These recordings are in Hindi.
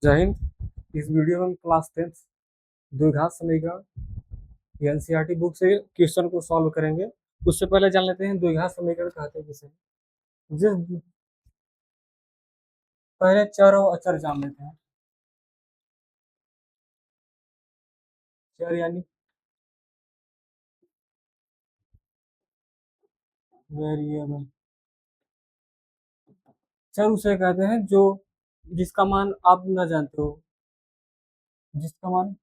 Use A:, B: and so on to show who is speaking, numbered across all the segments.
A: जय हिंद। इस वीडियो में हम क्लास 10 द्विघात समीकरण एनसीईआरटी बुक से क्वेश्चन को सॉल्व करेंगे। उससे पहले जान लेते हैं द्विघात समीकरण कहते हैं किसे। जिस पहले चर और अचर जान लेते हैं। चर यानी वेरिएबल। चर उसे कहते हैं जो जिसका मान आप न जानते हो, जिसका मान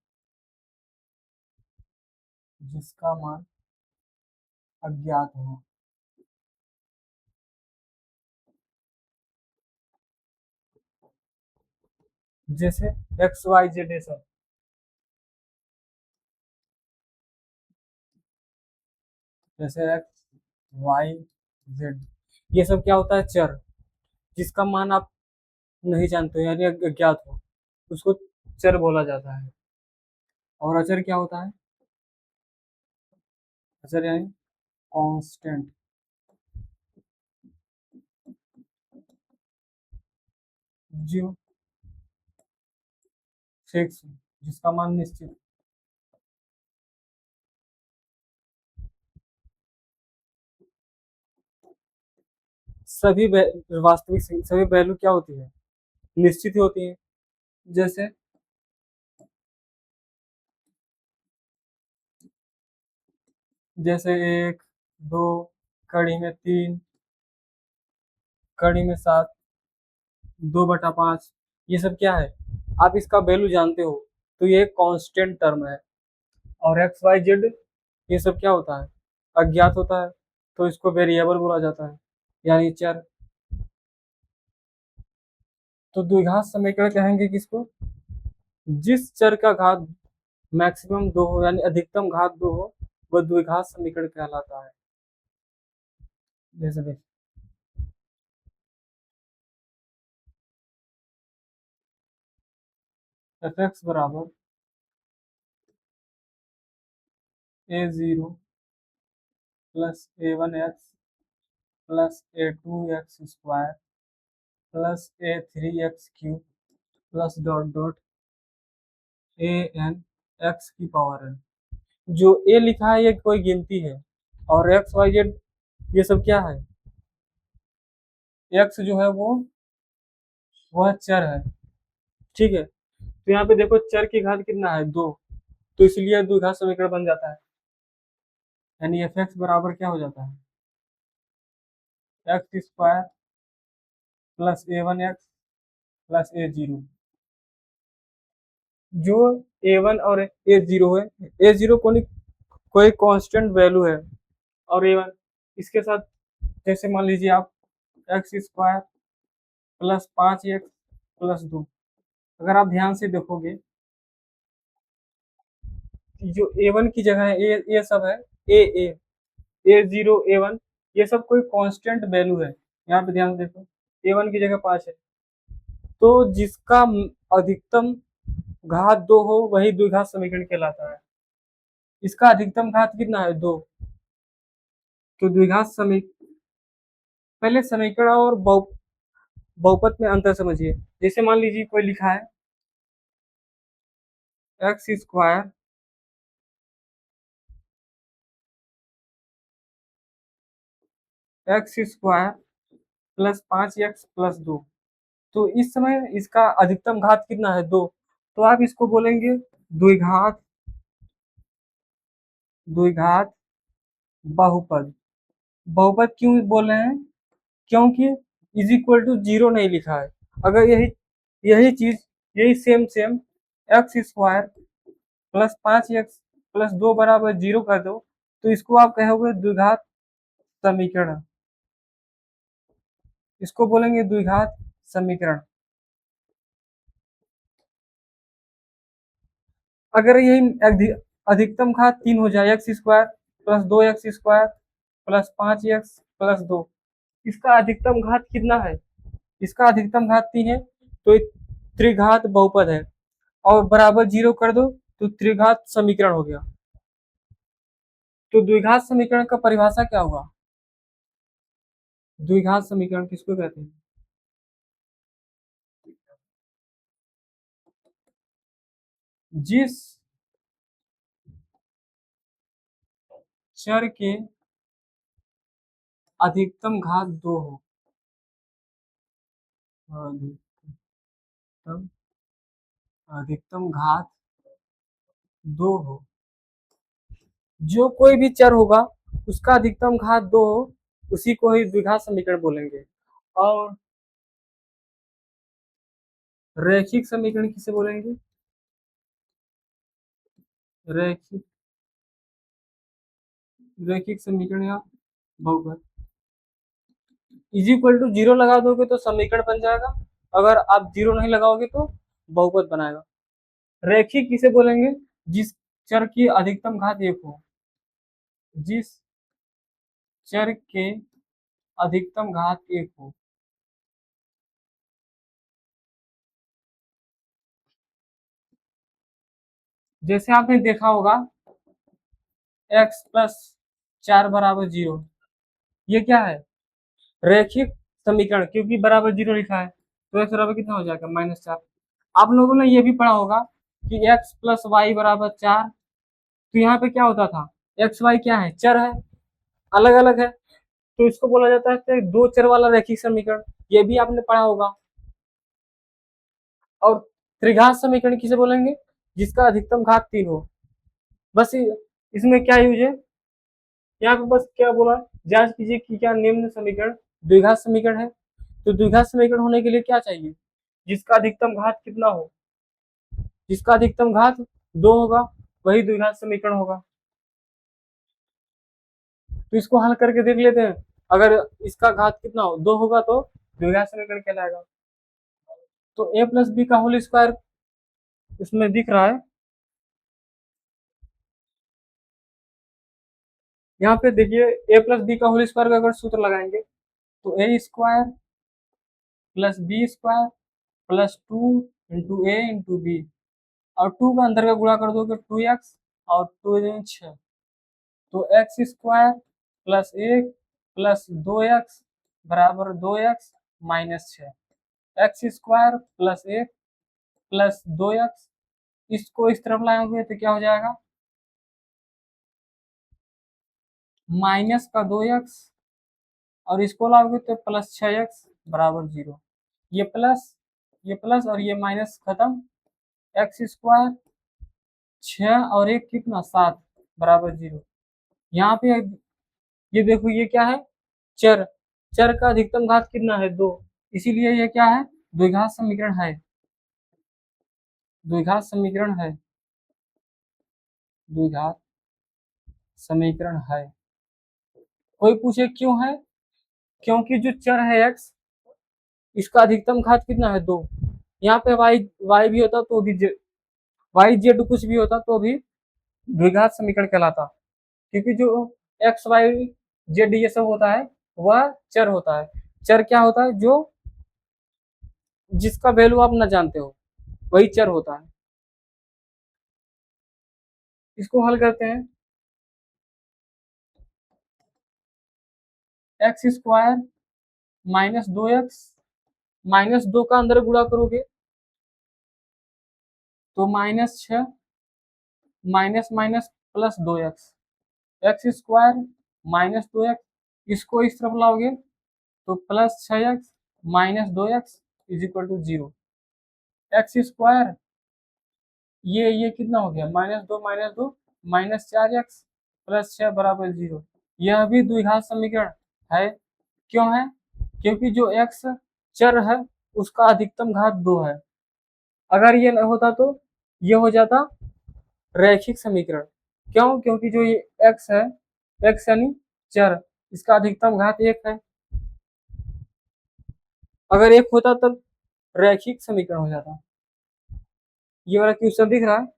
A: जिसका मान अज्ञात हो। जैसे एक्स वाई जेड ये सब। जैसे एक्स वाई जेड ये सब क्या होता है? चर जिसका मान आप नहीं जानते हो यानी अज्ञात हो, उसको चर बोला जाता है। और अचर क्या होता है? अचर यानी कांस्टेंट, जो फिक्स, जिसका मान निश्चित। सभी वास्तविक सभी वैल्यू क्या होती है? निश्चित ही होती है। जैसे जैसे एक, दो, कड़ी में तीन, कड़ी में सात, 2/5, ये सब क्या है? आप इसका वैल्यू जानते हो तो ये कांस्टेंट टर्म है। और एक्स वाई जेड ये सब क्या होता है? अज्ञात होता है, तो इसको वेरिएबल बोला जाता है यानी चर। तो द्विघात समीकरण कहेंगे किसको? जिस चर का घात मैक्सिमम 2 हो यानी अधिकतम घात 2 हो, वह द्विघात समीकरण कहलाता है। जैसे देखिए, एफ एक्स बराबर a0 plus a1x plus a2x² plus a3x³ plus dot dot an x की पावर है। जो a लिखा है ये कोई गिनती है, और एक्स वाई जेड ये सब क्या है? एक्स जो है वो वह चर है। ठीक है, तो यहाँ पे देखो चर की घात कितना है? 2, तो इसलिए द्विघात समीकरण बन जाता है। यानी एफ एक्स बराबर क्या हो जाता है? x² plus a1x plus a0। जो a1 और a0 है, a0 कोई कांस्टेंट वैल्यू है, और a1 इसके साथ, जैसे मान लीजिए आप x² प्लस 5x प्लस 2, अगर आप ध्यान से देखोगे जो a1 की जगह है ये सब है a a0 a1, ये सब कोई कांस्टेंट वैल्यू है। यहाँ पे ध्यान से देखो, a1 की जगह 5 है, तो जिसका अधिकतम घात 2 हो वही द्विघात समीकरण कहलाता है। इसका अधिकतम घात कितना है? 2। तो द्विघात समीकरण, पहले समीकरण और बहुपद में अंतर समझिए। जैसे मान लीजिए कोई लिखा है x² x² plus 5x plus 2, तो इस समय इसका अधिकतम घात कितना है? 2। तो आप इसको बोलेंगे द्विघात द्विघात बहुपद। बहुपद क्यों बोल रहे हैं? क्योंकि इज इक्वल टू 0 नहीं लिखा है। अगर यही यही चीज, यही same same x² plus 5x plus 2 बराबर 0 कर दो, तो इसको आप कहोगे द्विघात समीकरण। इसको बोलेंगे द्विघात समीकरण। अगर यही अधिकतम घात 3 हो जाए, x² plus 2x² plus 5x plus 2, इसका अधिकतम घात कितना है? इसका अधिकतम घात 3 है, तो ये त्रिघात बहुपद है। और बराबर 0 कर दो तो त्रिघात समीकरण हो गया। तो द्विघात समीकरण का परिभाषा क्या हुआ? द्विघात समीकरण किसको कहते हैं? जिस चर के अधिकतम घात 2 हो, अधिकतम अधिकतम घात 2 हो, जो कोई भी चर होगा उसका अधिकतम घात 2 हो, उसी को ही द्विघात समीकरण बोलेंगे। और रैखिक समीकरण किसे बोलेंगे? रैखिक रैखिक समीकरण या बहुपद। इज इक्वल टू जीरो लगा दोगे तो समीकरण बन जाएगा, अगर आप जीरो नहीं लगाओगे तो बहुपद बनाएगा। रैखिक किसे बोलेंगे? जिस चर की अधिकतम घात 1 हो, जिस चर के अधिकतम घात 1 हो। जैसे आपने देखा होगा x प्लस 4 बराबर 0, ये क्या है? रैखिक समीकरण, क्योंकि बराबर 0 लिखा है तो x बराबर कितना हो जाएगा? -4। आप लोगों ने ये भी पढ़ा होगा कि x प्लस वाई बराबर 4, तो यहाँ पे क्या होता था? एक्स वाई क्या है? चर है, अलग अलग है, तो इसको बोला जाता है दो चर वाला रैखिक समीकरण। ये भी आपने पढ़ा होगा। और त्रिघात समीकरण किसे बोलेंगे? जिसका अधिकतम घात 3 हो। बस इसमें क्या यूज है, यहाँ पे बस क्या बोला, जांच कीजिए कि क्या निम्न समीकरण द्विघात समीकरण है। तो द्विघात समीकरण होने के लिए क्या चाहिए? जिसका अधिकतम घात कितना हो? जिसका अधिकतम घात 2 होगा, वही द्विघात समीकरण होगा। तो इसको हल करके देख लेते हैं। अगर इसका घात कितना हो, 2 होगा, तो द्विघात समीकरण कहलाएगा। तो a प्लस बी का होल स्क्वायर इसमें दिख रहा है। यहाँ पे देखिए a प्लस बी का होल स्क्वायर का अगर सूत्र लगाएंगे तो a square plus B square plus 2 into A into B, और 2 का अंदर का गुणा कर दोगे 2x, और 2 6, तो x square plus 1 plus 2x बराबर 2x minus 6। X square plus 1 plus 2x, इसको इस तरफ लाओगे तो क्या हो जाएगा? माइनस का 2x, और इसको लाओगे तो प्लस 6x बराबर 0। ये प्लस और ये माइनस खत्म। एक्स स्क्वायर 6 और 1 कितना? 7 बराबर 0। यहाँ पे ये देखो, ये क्या है? चर। चर का अधिकतम घात कितना है? 2। इसीलिए ये क्या है? द्विघात समीकरण है। द्विघात समीकरण है। द्विघात समीकरण है। कोई पूछे क्यों है? क्योंकि जो चर है x, इसका अधिकतम घात कितना है? 2। यहाँ पे y भी होता तो भी y z कुछ भी होता तो भी द्विघात समीकरण कहलाता, क्योंकि जो एक्स वाई जेड ये सब होता है वह चर होता है। चर क्या होता है? जो जिसका वैल्यू आप ना जानते हो, वही चर होता है। इसको हल करते हैं। X square minus 2x, minus 2 का अंदर गुणा करोगे तो -6, minus minus plus 2x, x square -2x, इसको इस तरफ लाओगे तो plus 6x minus 2x is equal to 0। X square ये कितना हो गया? -2 -4x प्लस 6 बराबर 0। यह भी द्विघात समीकरण है। क्यों है? क्योंकि जो x चर है उसका अधिकतम घात 2 है। अगर ये न होता तो ये हो जाता रैखिक समीकरण। क्यों? क्योंकि जो ये x है, x यानी चर, इसका अधिकतम घात 1 है। अगर 1 होता तब रैखिक समीकरण हो जाता। ये वाला क्वेश्चन दिख रहा है?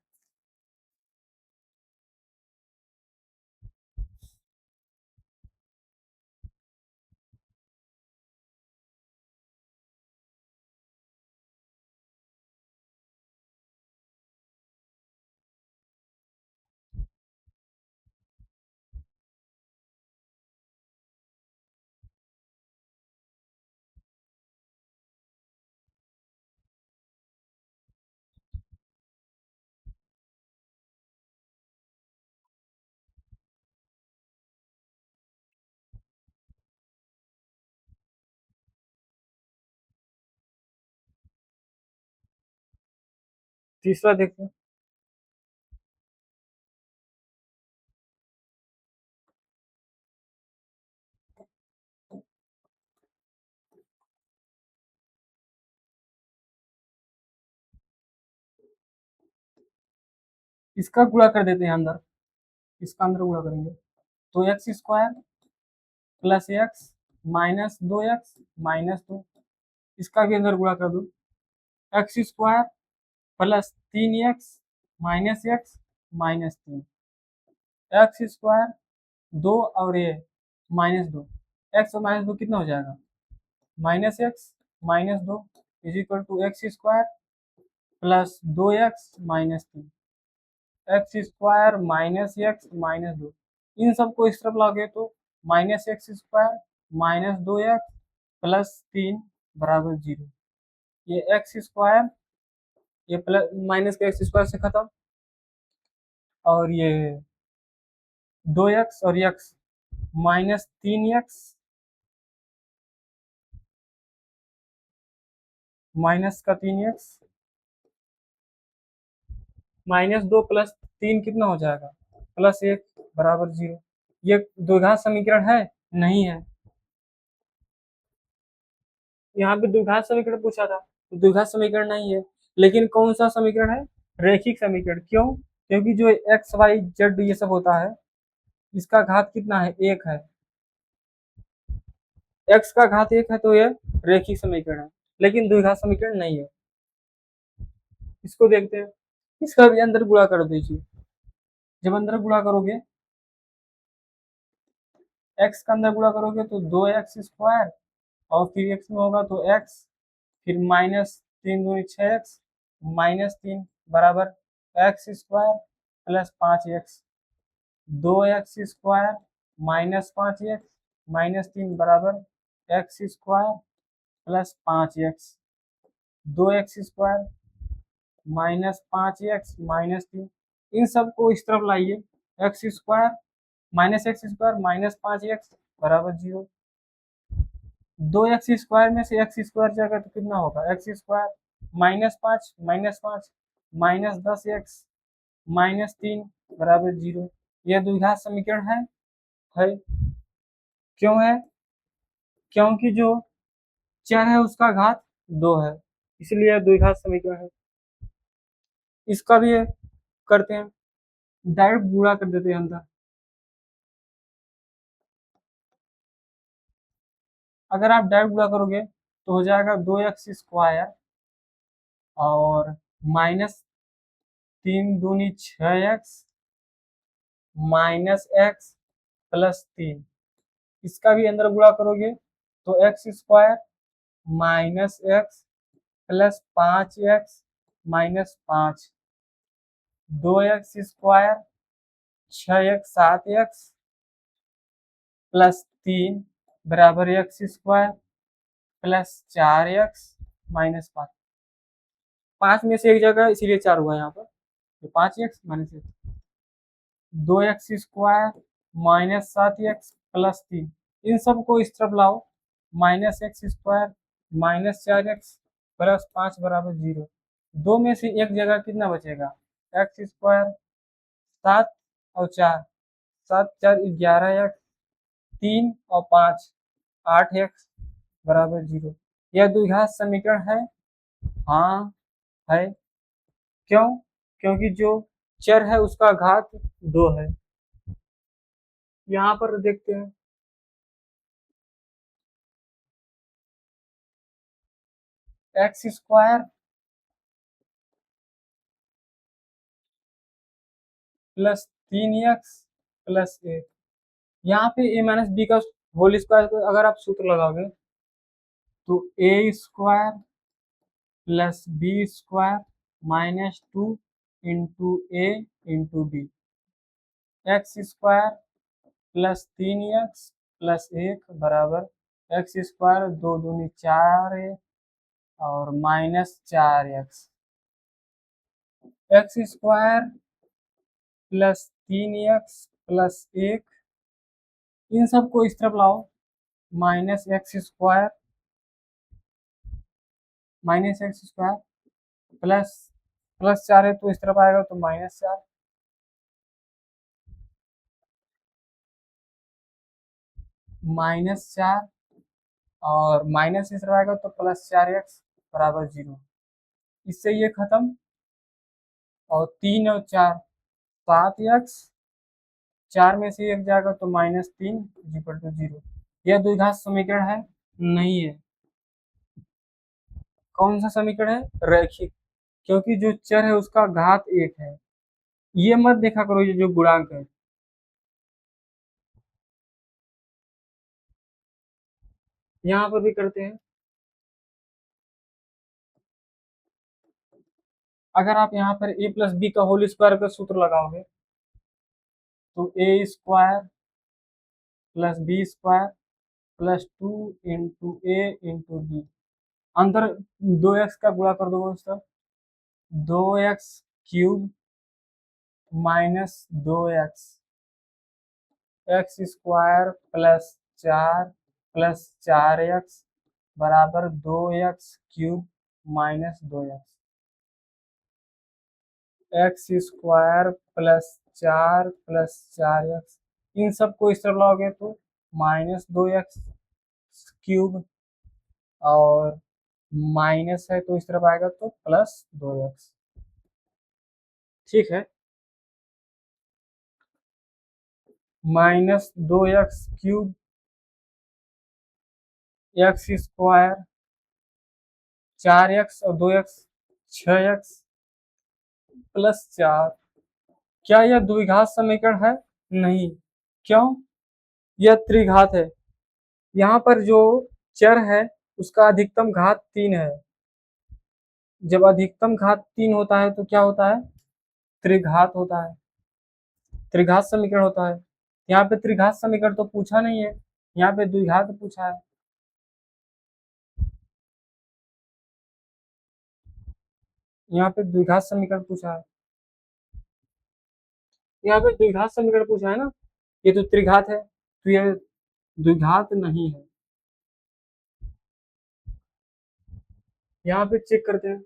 A: तीसरा देखते, इसका गुणा कर देते हैं अंदर, इसका अंदर गुणा करेंगे तो x square plus x minus 2x minus 2, इसका भी अंदर गुणा कर दो, x square plus 3x minus x minus 3, x square 2 और ये माइनस 2, एक्स और माइनस 2 कितना हो जाएगा, minus x minus 2 is equal to x square plus 2x minus 3, x square minus x minus 2, इन सबको इस तरफ लाओगे तो minus x square minus 2x plus 3 बराबर 0, ये एक्स स्क्वायर ये प्लस माइनस का एक्स स्क्वायर से खत्म, और ये 2x और x माइनस 3x माइनस का 3x माइनस 2 प्लस 3 कितना हो जाएगा, प्लस 1 बराबर 0, ये द्विघात समीकरण है, नहीं है, यहाँ पे द्विघात समीकरण पूछा था तो द्विघात समीकरण नहीं है, लेकिन कौन सा समीकरण है, रैखिक समीकरण, क्यों, क्योंकि जो एक्स वाई जेड ये सब होता है इसका घात कितना है, 1 है, एक्स का घात 1 है तो ये रैखिक समीकरण है, लेकिन द्विघात समीकरण नहीं है। इसको देखते हैं, इसका भी अंदर गुणा कर दीजिए, जब अंदर गुणा करोगे एक्स का अंदर गुणा करोगे तो 2x स्क्वायर और फिर एक्स में होगा तो एक्स, फिर माइनस 3 दूनी 6x माइनस 3 बराबर x square plus 5x, 2x square minus 5x minus 3 बराबर x square plus 5x, 2x square minus 5x minus 3, इन सबको इस तरफ लाइए, x square minus x square minus 5x बराबर 0, 2x स्क्वायर में से एक्स स्क्वायर जाएगा तो कितना होगा, x square minus 5 minus 10x minus 3 बराबर 0, यह द्विघात समीकरण है, क्यों है, क्योंकि जो चर है उसका घात 2 है, इसलिए यह द्विघात समीकरण है। इसका भी करते हैं, डायरेक्ट गुणा कर देते हैं अंदर, अगर आप डायरेक्ट गुणा करोगे तो हो जाएगा 2x स्क्वायर और माइनस 3 दूनी 6x माइनस एक्स प्लस 3, इसका भी अंदर गुणा करोगे तो x square minus x plus 5x minus 5, 2x square 6x 7x plus 3 बराबर x square plus 4x minus 5, 5 में से एक जगह इसीलिए 4 हुआ यहाँ पर, तो 5x minus 1, 2x square minus 7x plus 3, इन सबको इस तरफ लाओ, minus x square minus 4x plus 5 बराबर 0, 2 में से एक जगह कितना बचेगा, एक्स स्क्वायर 7 और 4, 7 4 11x 3 और 5 8x बराबर 0, यह द्विघात समीकरण है, हाँ है, क्यों, क्योंकि जो चर है उसका घात 2 है। यहाँ पर देखते हैं, x square plus 3x plus 1, यहाँ पे a माइनस बी का होल स्क्वायर अगर आप सूत्र लगाओगे तो a square plus B square minus 2 into A into B, x square plus 3x plus 1 बराबर एक्स स्क्वायर 2 दूनी 4 और minus 4x, x square plus 3x plus 1, इन सबको इस तरफ लाओ, माइनस एक्स स्क्वायर प्लस +4 है तो इस तरफ आएगा तो -4, -4 और माइनस इस तरफ आएगा तो +4x बराबर 0। इससे ये खत्म, और 3 और 4 7x, 4 में से 1 जाएगा तो -3 इक्वल टू 0। यह द्विघात समीकरण है? नहीं है। कौन सा समीकरण है? रैखिक, क्योंकि जो चर है उसका घात 1 है। ये मत देखा करो ये जो गुणांक है। यहाँ पर भी करते हैं। अगर आप यहाँ पर a प्लस बी का होल स्क्वायर का सूत्र लगाओगे तो a² plus b² +2 into A into B, अंदर 2x का गुणा कर दो sir, 2x³ -2x, x² +4 +4x बराबर 2x³ -2x, x² +4 +4x, इन सबको इस तरफ लाओगे तो -2x³ और माइनस है तो इस तरफ आएगा तो +2x। ठीक है, -2x³ x², 4x और 2x 6x +4। क्या यह द्विघात समीकरण है? नहीं। क्यों? यह त्रिघात है। यहाँ पर जो चर है उसका अधिकतम घात 3 है। जब अधिकतम घात 3 होता है तो क्या होता है? त्रिघात होता है, त्रिघात समीकरण होता है। यहाँ पे त्रिघात समीकरण तो पूछा नहीं है, यहाँ पे द्विघात पूछा है। यहाँ पे द्विघात समीकरण पूछा है, यहाँ पे द्विघात समीकरण पूछा है ना, ये तो त्रिघात है तो ये द्विघात नहीं है। यहाँ पे चेक करते हैं,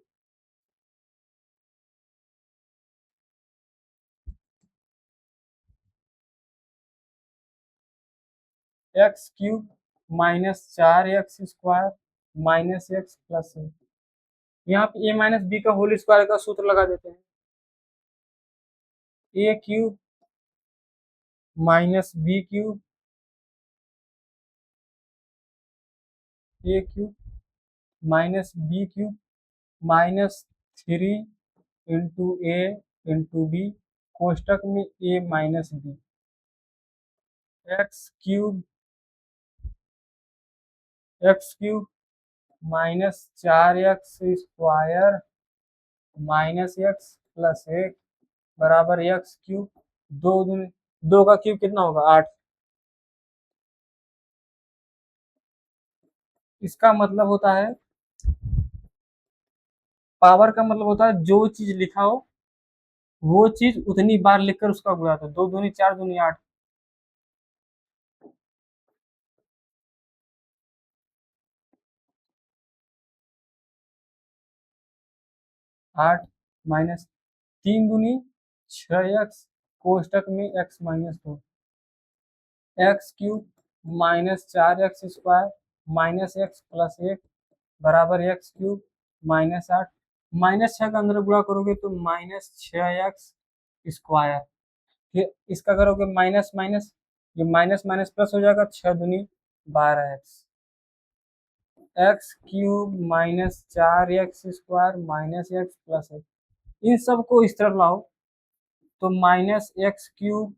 A: x³ -4x² -x प्लस है। यहाँ पे a माइनस बी का होल स्क्वायर का सूत्र लगा देते हैं, a³ -b³ a³ -b³ -3 into A into B, कोष्टक में a minus B, x³ -4x² -x plus 1 बराबर x³, दो का क्यूब कितना होगा? 8। इसका मतलब होता है, पावर का मतलब होता है जो चीज लिखा हो वो चीज उतनी बार लिखकर उसका गुणा दो। 2 दूनी 4 दूनी 8, 8 माइनस 3 दूनी 6x, कोष्टक में x -2, x³ -4x² -x plus 1 बराबर x³ -8, -6 का अंदर गुणा करोगे तो -6x², फिर इसका करोगे माइनस माइनस, ये माइनस माइनस प्लस हो जाएगा, 6 दूनी 12x, x³ -4x² -x plus 1, इन सबको इस तरफ लाओ तो -x³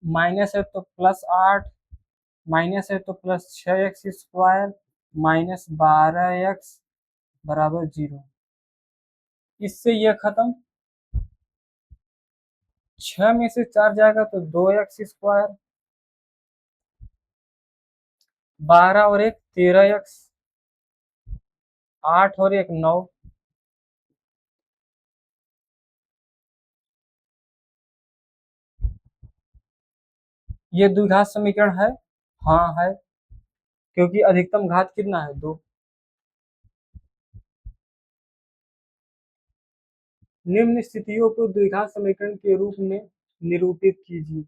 A: माइनस है तो +8, माइनस है तो +6x² -12x बराबर 0। इससे यह खत्म, 6 में से 4 जाएगा तो 2x², 12 और 1 13x, 8 और 1 9, ये द्विघात समीकरण है? हाँ है, क्योंकि अधिकतम घात कितना है? 2। निम्न स्थितियों को द्विघात समीकरण के रूप में निरूपित कीजिए।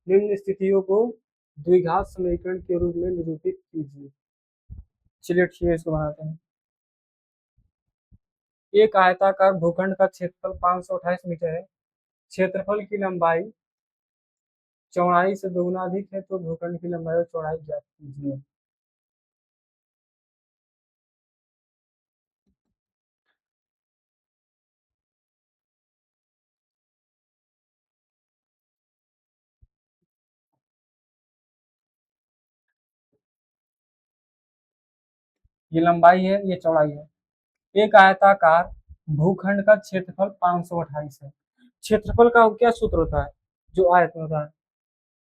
A: निम्न स्थितियों को द्विघात समीकरण के रूप में निरूपित कीजिए। चलिए ठीक है, इसको बनाते हैं। एक आयताकार भूखंड का क्षेत्रफल 528 मीटर है। क्षेत्रफल की लंबाई चौड़ाई से दोगुना अधिक है, तो भूखंड की लंबाई और चौड़ाई ज्ञात कीजिए। ये लंबाई है, ये चौड़ाई है। एक आयताकार भूखंड का क्षेत्रफल 528 है। क्षेत्रफल का क्या सूत्र होता है जो आयत में होता है?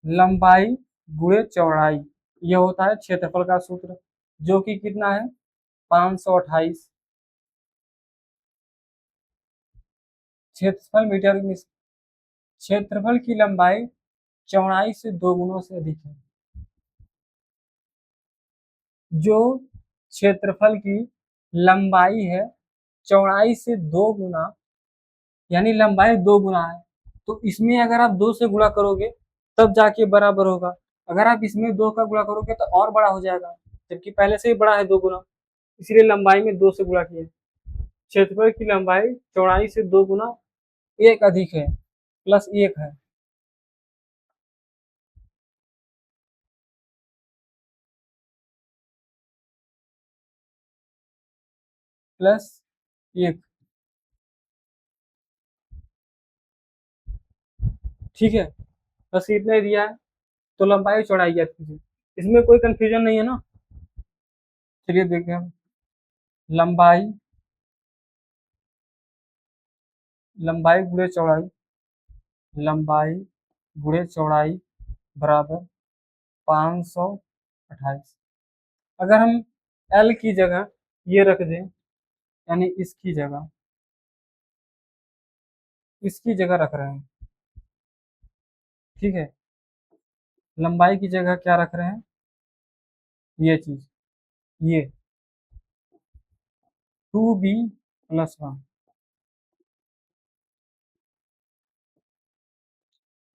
A: लंबाई गुणे चौड़ाई, यह होता है क्षेत्रफल का सूत्र, जो कि कितना है? 528। क्षेत्रफल मीटर में, क्षेत्रफल की लंबाई चौड़ाई से 2 गुणों से अधिक है। जो क्षेत्रफल की लंबाई है चौड़ाई से 2 गुना, यानी लंबाई 2 गुना है, तो इसमें अगर आप 2 से गुणा करोगे तब जाके बराबर होगा। अगर आप इसमें 2 का गुणा करोगे तो और बड़ा हो जाएगा, जबकि पहले से ही बड़ा है 2 गुना, इसलिए लंबाई में 2 से गुणा किए। क्षेत्रफल की लंबाई चौड़ाई से 2 गुना 1 अधिक है, प्लस 1 है। प्लस 1, ठीक है। बस इतना ही दिया है, तो लंबाई चौड़ाई ज्ञात कीजिए। इसमें कोई कंफ्यूजन नहीं है ना? चलिए देखते हैं हम। लंबाई, लंबाई गुणे चौड़ाई, लंबाई गुणे चौड़ाई बराबर 528। अगर हम एल की जगह ये रख दें, यानी इसकी जगह रख रहे हैं, ठीक है। लंबाई की जगह क्या रख रहे हैं? ये चीज, ये 2b+1।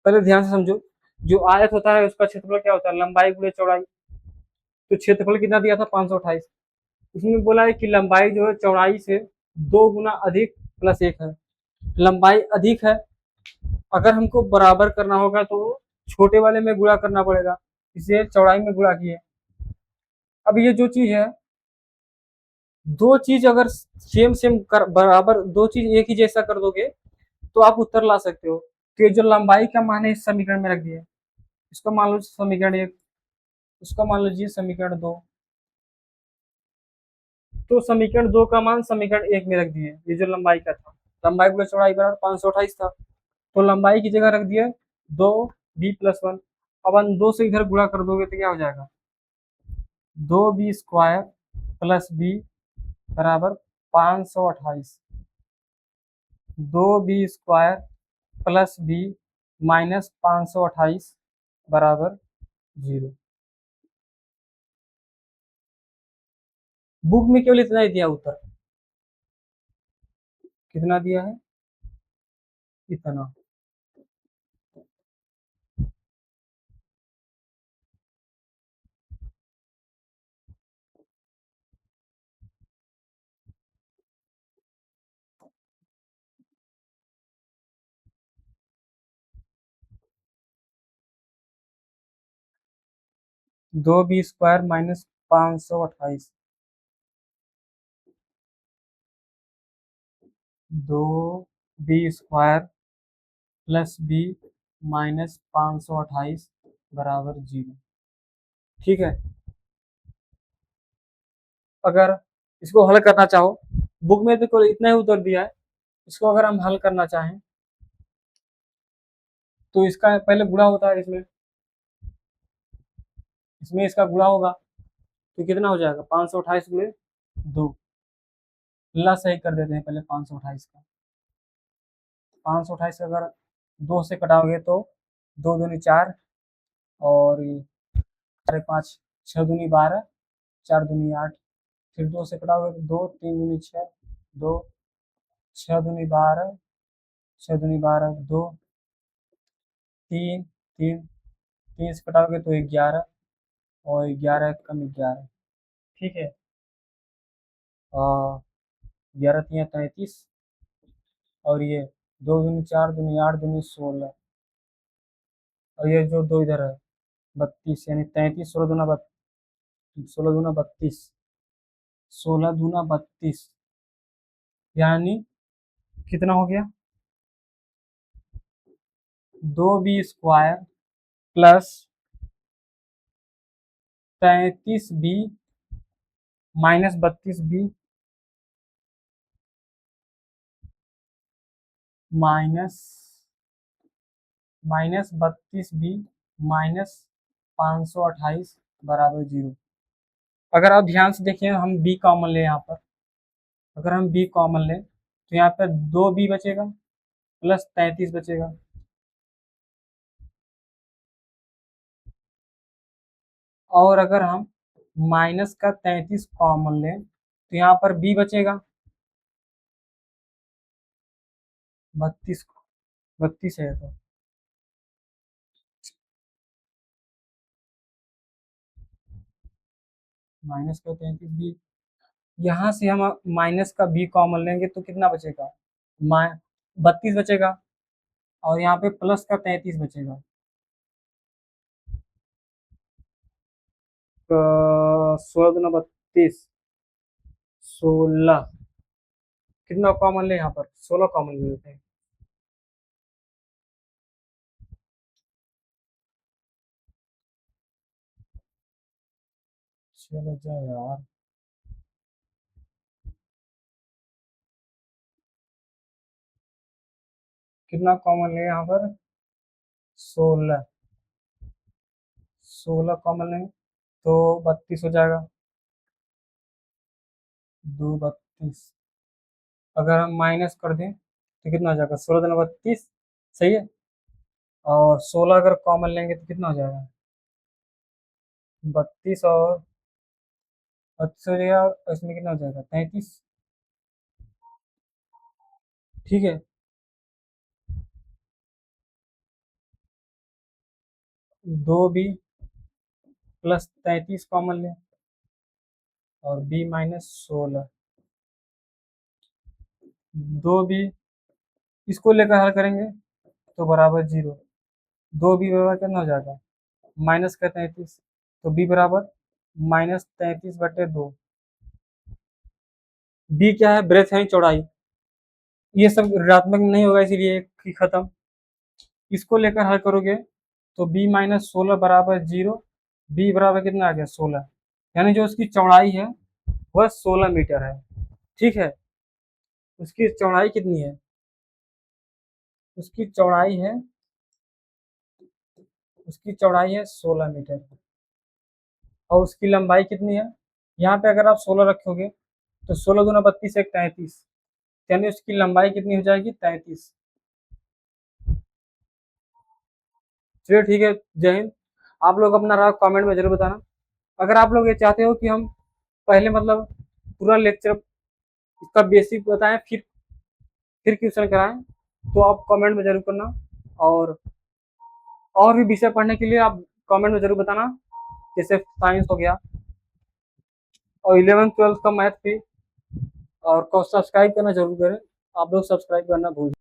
A: पहले ध्यान से समझो, जो आयत होता है उसका क्षेत्रफल क्या होता है? लंबाई गुणे चौड़ाई। तो क्षेत्रफल कितना दिया था? 528। उसमें बोला है कि लंबाई जो है चौड़ाई से 2 गुना अधिक प्लस 1 है। लंबाई अधिक है, अगर हमको बराबर करना होगा तो छोटे वाले में गुणा करना पड़ेगा, इसलिए चौड़ाई में गुणा किए। अब ये जो चीज है, दो चीज अगर सेम सेम कर बराबर, दो चीज एक ही जैसा कर दोगे तो आप उत्तर ला सकते हो। तो ये जो लंबाई का मान है इस समीकरण में रख दिए, इसको मान लो समीकरण 1, उसका मान लीजिए समीकरण 2। तो समीकरण 2 का मान समीकरण 1 में रख दिए। ये जो लंबाई का था, लंबाई गुणा चौड़ाई बराबर 528 था, तो लंबाई की जगह रख दिए 2b+1। अब हम 2 से इधर गुणा कर दोगे तो क्या हो जाएगा? 2b² प्लस b बराबर 528। 2b² प्लस b माइनस 528 बराबर 0। बुक में केवल इतना ही दिया उत्तर। कितना दिया है? इतना। 2b² minus 528, 2b² plus b minus 528 बराबर 0, ठीक है। अगर इसको हल करना चाहो, बुक में तो केवल इतना ही उत्तर दिया है, इसको अगर हम हल करना चाहें तो इसका पहले गुणा होता है, इसमें इसका गुणा होगा तो कितना हो जाएगा? 528 गुणे 2। ला सही कर देते हैं पहले 528 का। 528 अगर 2 से कटाओगे तो 2 दूनी 4, और 4 5, 6 दूनी 12, 4 दूनी 8, फिर 2 से कटाओगे तो 2 3 दूनी 6, 2 6 दूनी 12, 6 दूनी 12, 2, 3, 3, 3 से कटाओगे तो 11, और 11 कम 11, ठीक है। 11 3 33, और ये 2 दूनी 4, दूनी 8, दूनी 16, और ये जो 2 इधर है 32, यानी 33, 16 दूना 32, 16 दूना 32, 16 दूना 32, यानी कितना हो गया? 2b² plus 33b minus 32b minus 32b minus 528 बराबर 0। अगर आप ध्यान से देखिए, हम b कॉमन लें यहाँ पर, अगर हम b कॉमन लें तो यहाँ पर 2b बचेगा प्लस 33 बचेगा, और अगर हम माइनस का 33 कॉमन लें तो यहाँ पर b बचेगा 32, 32 है तो माइनस का 33 b, यहाँ से हम माइनस का b कॉमन लेंगे तो कितना बचेगा? 32 बचेगा, और यहाँ पे प्लस का 33 बचेगा, तो 16 दूना 32, 16, कितना कॉमन ले यहाँ पर? 16 कॉमन ले लेते हैं। चलो जा यार, कितना कॉमन ले यहाँ पर? 16, 16 कॉमन लेंगे तो 32 हो जाएगा, 2 32, अगर हम माइनस कर दें तो कितना हो जाएगा? 16 दूना 32, सही है, और 16 अगर कॉमन लेंगे तो कितना हो जाएगा? 32 और 32 हो जाएगा, और इसमें कितना हो जाएगा? 33, ठीक है। 2b प्लस 33 कॉमन लें, और b माइनस 16, 2b, इसको लेकर हल करेंगे तो बराबर 0, 2b बराबर कितना हो जाएगा? माइनस का 33, तो b बराबर माइनस 33/2। b क्या है? ब्रेथ है, चौड़ाई, ये सब ऋणात्मक नहीं होगा इसीलिए कि खत्म। इसको लेकर हल करोगे तो b माइनस 16 बराबर 0, b बराबर कितना आ गया? 16, यानी जो उसकी चौड़ाई है वह 16 मीटर है, ठीक है। उसकी चौड़ाई कितनी है? उसकी चौड़ाई है, उसकी चौड़ाई है 16 मीटर, और उसकी लंबाई कितनी है? यहाँ पे अगर आप 16 रखोगे तो 16 दूना 32 एक 33, यानी उसकी लंबाई कितनी हो जाएगी? 33। चलिए ठीक है, जय हिंद। आप लोग अपना राय कमेंट में जरूर बताना। अगर आप लोग ये चाहते हो कि हम पहले मतलब पूरा लेक्चर इसका बेसिक बताएं फिर क्वेश्चन कराएं, तो आप कमेंट में जरूर करना, और भी विषय पढ़ने के लिए आप कमेंट में जरूर बताना, जैसे साइंस हो गया, और 11th 12th का मैथ भी, और को सब्सक्राइब करना जरूर करें। आप लोग सब्सक्राइब करना भूल